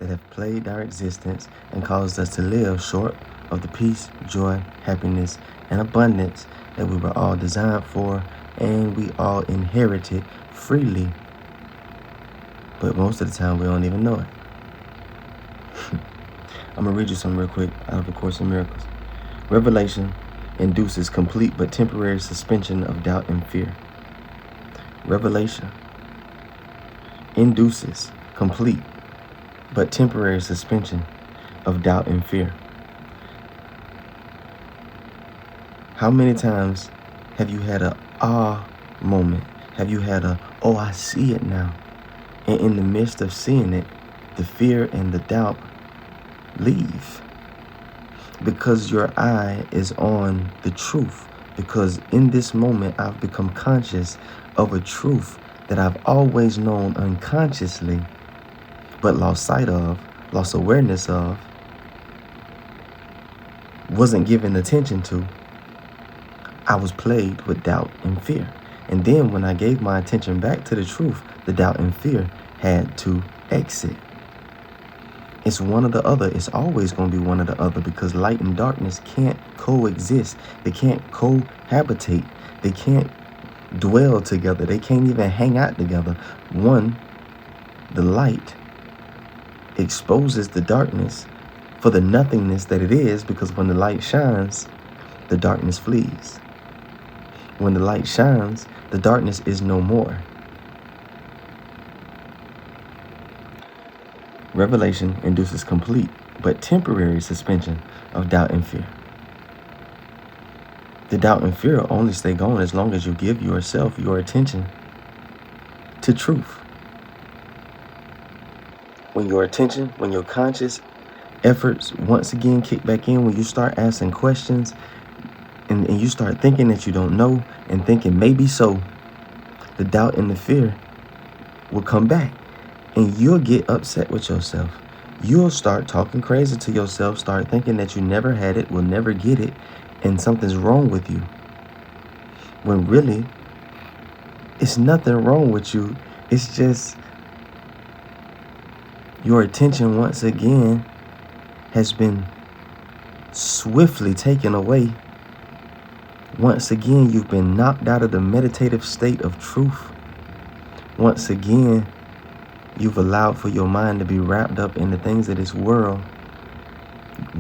that have plagued our existence and caused us to live short of the peace, joy, happiness, and abundance that we were all designed for and we all inherited freely. But most of the time, we don't even know it. I'm going to read you something real quick out of A Course in Miracles. Revelation induces complete but temporary suspension of doubt and fear. Revelation induces complete but temporary suspension of doubt and fear. How many times have you had a moment? Have you had oh, I see it now? And in the midst of seeing it, the fear and the doubt leave. Because your eye is on the truth. Because in this moment, I've become conscious of a truth that I've always known unconsciously, but lost sight of, lost awareness of, wasn't given attention to. I was plagued with doubt and fear. And then when I gave my attention back to the truth, the doubt and fear had to exit. It's one or the other. It's always going to be one or the other, because light and darkness can't coexist. They can't cohabitate. They can't dwell together. They can't even hang out together. One, the light, exposes the darkness for the nothingness that it is, because when the light shines, the darkness flees. When the light shines, the darkness is no more. Revelation induces complete but temporary suspension of doubt and fear. The doubt and fear only stay going as long as you give yourself your attention to truth. When your attention, when your conscious efforts once again kick back in, when you start asking questions and you start thinking that you don't know and thinking maybe so, the doubt and the fear will come back. And you'll get upset with yourself. You'll start talking crazy to yourself, start thinking that you never had it, will never get it, and something's wrong with you. When really, it's nothing wrong with you. It's just your attention once again has been swiftly taken away. Once again, you've been knocked out of the meditative state of truth. Once again, you've allowed for your mind to be wrapped up in the things of this world.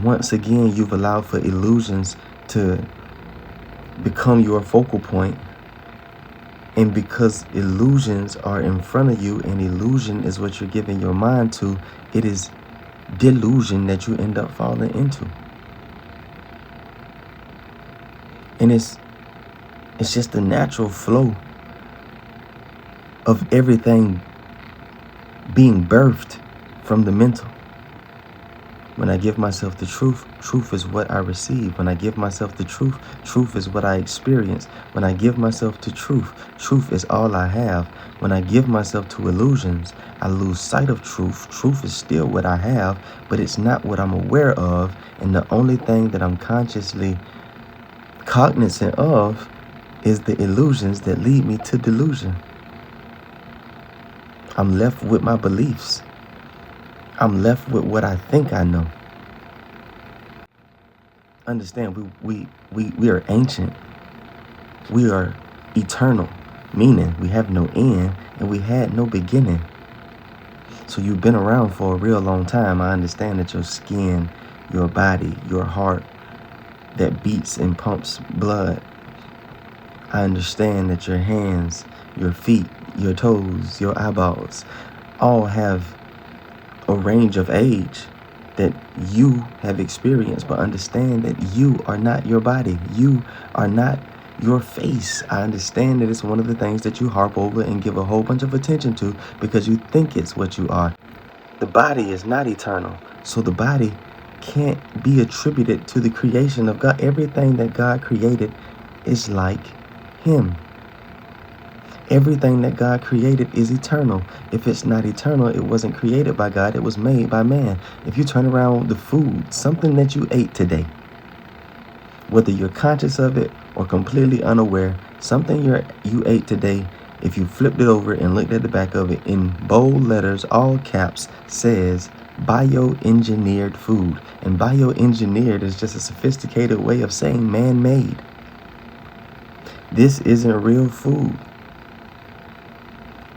Once again, you've allowed for illusions to become your focal point. And because illusions are in front of you and illusion is what you're giving your mind to, it is delusion that you end up falling into. And it's just the natural flow of everything being birthed from the mental. When I give myself the truth, truth is what I receive. When I give myself the truth, truth is what I experience. When I give myself to truth, truth is all I have. When I give myself to illusions, I lose sight of truth. Truth is still what I have, but it's not what I'm aware of. And the only thing that I'm consciously cognizant of is the illusions that lead me to delusion. I'm left with my beliefs. I'm left with what I think I know. Understand, we are ancient. We are eternal, meaning we have no end and we had no beginning. So you've been around for a real long time. I understand that your skin, your body, your heart that beats and pumps blood. I understand that your hands, your feet, your toes, your eyeballs all have a range of age that you have experienced, but understand that you are not your body. You are not your face. I understand that it's one of the things that you harp over and give a whole bunch of attention to because you think it's what you are. The body is not eternal, so the body can't be attributed to the creation of God. Everything that God created is like Him. Everything that God created is eternal. If it's not eternal, it wasn't created by God. It was made by man. If you turn around the food, something that you ate today, whether you're conscious of it or completely unaware, something you ate today, if you flipped it over and looked at the back of it in bold letters, all caps, says bioengineered food. And bioengineered is just a sophisticated way of saying man-made. This isn't real food.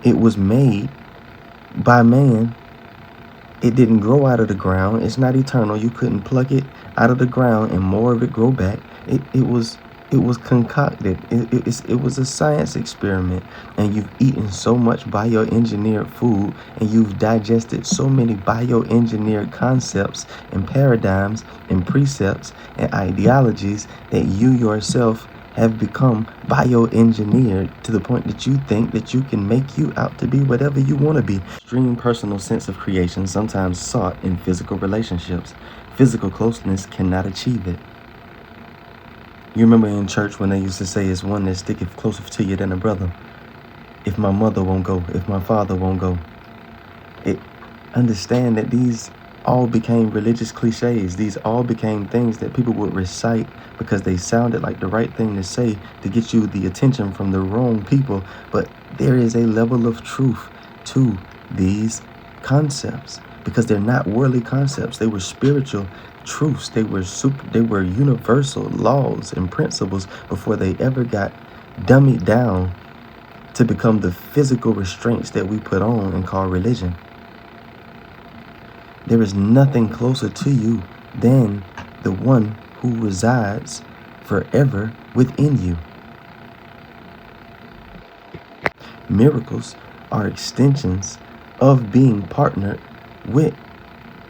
It was made by man. It didn't grow out of the ground. It's not eternal. You couldn't pluck it out of the ground and more of it grow back. It was concocted. It was a science experiment. And you've eaten so much bioengineered food, and you've digested so many bioengineered concepts and paradigms and precepts and ideologies that you yourself have become bioengineered to the point that you think that you can make you out to be whatever you want to be. Extreme personal sense of creation, sometimes sought in physical relationships. Physical closeness cannot achieve it. You remember in church when they used to say it's one that sticketh closer to you than a brother. If my mother won't go, if my father won't go. Understand that these all became religious cliches. These all became things that people would recite because they sounded like the right thing to say to get you the attention from the wrong people. But there is a level of truth to these concepts because they're not worldly concepts. They were spiritual truths. They were universal laws and principles before they ever got dummied down to become the physical restraints that we put on and call religion. There is nothing closer to you than the one who resides forever within you. Miracles are extensions of being partnered with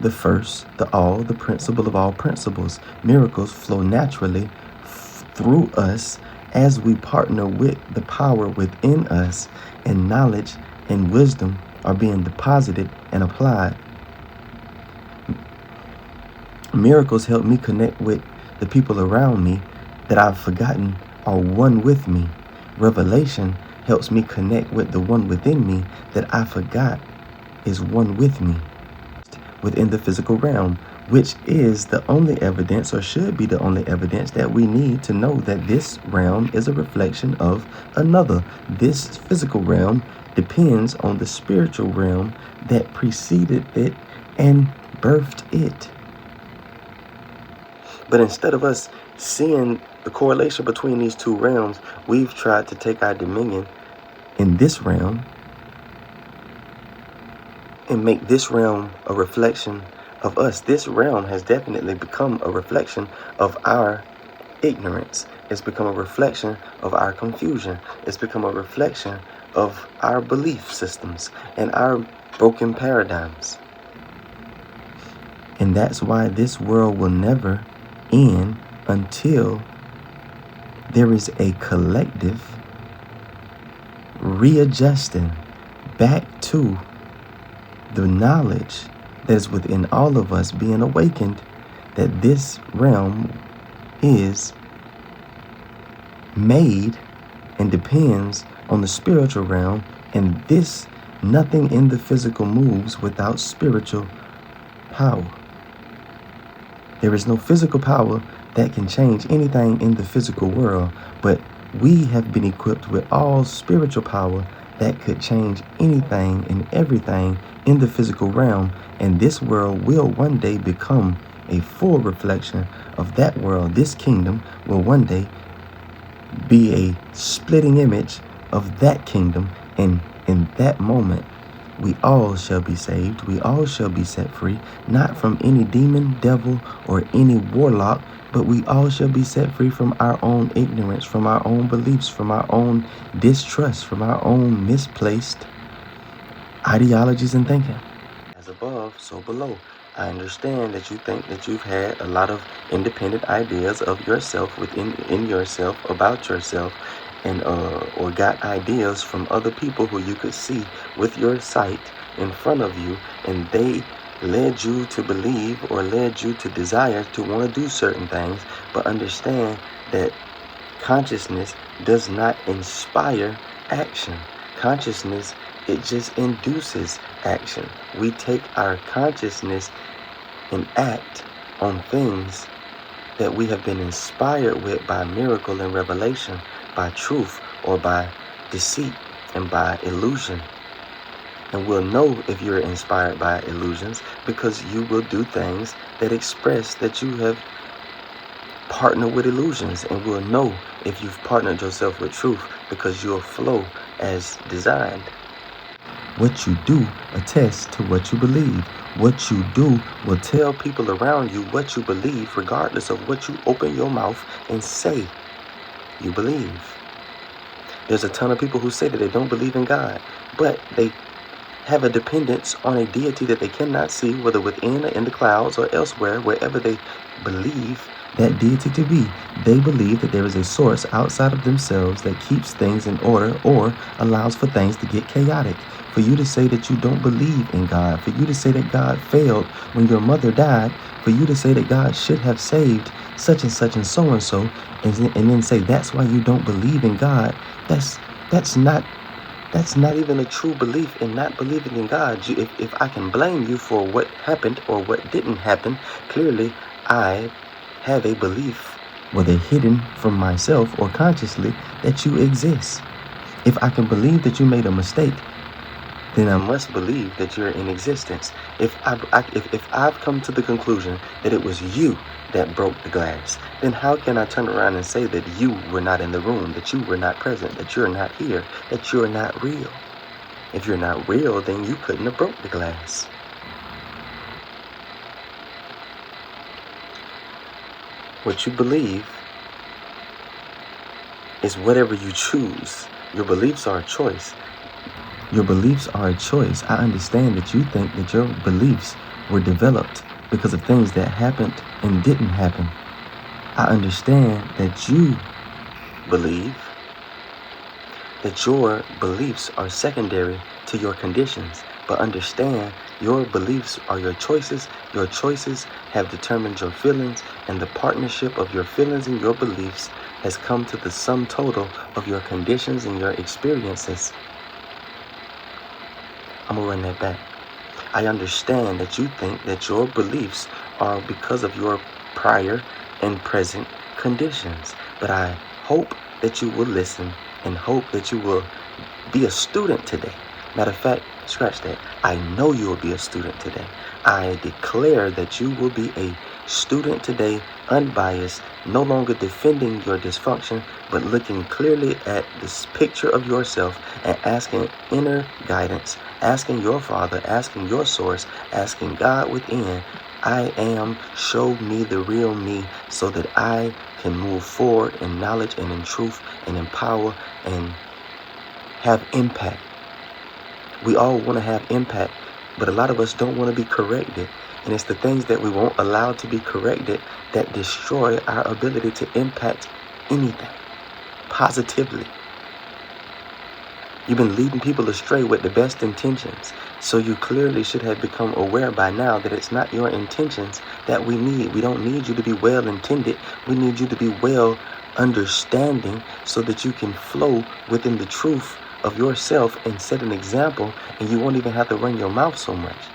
the first, the all, the principle of all principles. Miracles flow naturally through us as we partner with the power within us, and knowledge and wisdom are being deposited and applied. Miracles help me connect with the people around me that I've forgotten are one with me. Revelation helps me connect with the one within me that I forgot is one with me within the physical realm, which is the only evidence, or should be the only evidence, that we need to know that this realm is a reflection of another. This physical realm depends on the spiritual realm that preceded it and birthed it. But instead of us seeing the correlation between these two realms, we've tried to take our dominion in this realm and make this realm a reflection of us. This realm has definitely become a reflection of our ignorance. It's become a reflection of our confusion. It's become a reflection of our belief systems and our broken paradigms. And that's why this world will never end until there is a collective readjusting back to the knowledge that is within all of us, being awakened that this realm is made and depends on the spiritual realm, and this, nothing in the physical moves without spiritual power. There is no physical power that can change anything in the physical world, but we have been equipped with all spiritual power that could change anything and everything in the physical realm, and this world will one day become a full reflection of that world. This kingdom will one day be a splitting image of that kingdom, and in that moment, we all shall be saved. We all shall be set free, not from any demon, devil, or any warlock, but we all shall be set free from our own ignorance, from our own beliefs, from our own distrust, from our own misplaced ideologies and thinking. As above, so below. I understand that you think that you've had a lot of independent ideas of yourself in yourself, about yourself, and or got ideas from other people who you could see with your sight in front of you, and they led you to believe or led you to desire to want to do certain things. But understand that consciousness does not inspire action. Consciousness, it just induces action. We take our consciousness and act on things that we have been inspired with by miracle and revelation, by truth or by deceit and by illusion. And we'll know if you're inspired by illusions because you will do things that express that you have partnered with illusions. And we'll know if you've partnered yourself with truth because you'll flow as designed. What you do attests to what you believe. What you do will tell people around you what you believe, regardless of what you open your mouth and say you believe. There's a ton of people who say that they don't believe in God, but they have a dependence on a deity that they cannot see, whether within or in the clouds or elsewhere, wherever they believe that deity to be. They believe that there is a source outside of themselves that keeps things in order or allows for things to get chaotic. For you to say that you don't believe in God, for you to say that God failed when your mother died, for you to say that God should have saved such and such and so, and then say that's why you don't believe in God, that's not even a true belief in not believing in God. If I can blame you for what happened or what didn't happen, clearly I have a belief, whether hidden from myself or consciously, that you exist. If I can believe that you made a mistake, then I must believe that you're in existence. If I've come to the conclusion that it was you that broke the glass, then how can I turn around and say that you were not in the room, that you were not present, that you're not here, that you're not real? If you're not real, then you couldn't have broke the glass. What you believe is whatever you choose. Your beliefs are a choice. Your beliefs are a choice. I understand that you think that your beliefs were developed because of things that happened and didn't happen. I understand that you believe that your beliefs are secondary to your conditions. But understand, your beliefs are your choices. Your choices have determined your feelings, and the partnership of your feelings and your beliefs has come to the sum total of your conditions and your experiences. I'm gonna run that back. I understand that you think that your beliefs are because of your prior and present conditions. But I hope that you will listen and hope that you will be a student today. Matter of fact, scratch that. I know you will be a student today. I declare that you will be a student today, unbiased, no longer defending your dysfunction, but looking clearly at this picture of yourself and asking inner guidance, asking your Father, asking your source, asking God within, I am, show me the real me so that I can move forward in knowledge and in truth and in power and have impact. We all want to have impact, but a lot of us don't want to be corrected. And it's the things that we won't allow to be corrected that destroy our ability to impact anything positively. You've been leading people astray with the best intentions. So you clearly should have become aware by now that it's not your intentions that we need. We don't need you to be well intended. We need you to be well understanding so that you can flow within the truth of yourself and set an example, and you won't even have to run your mouth so much.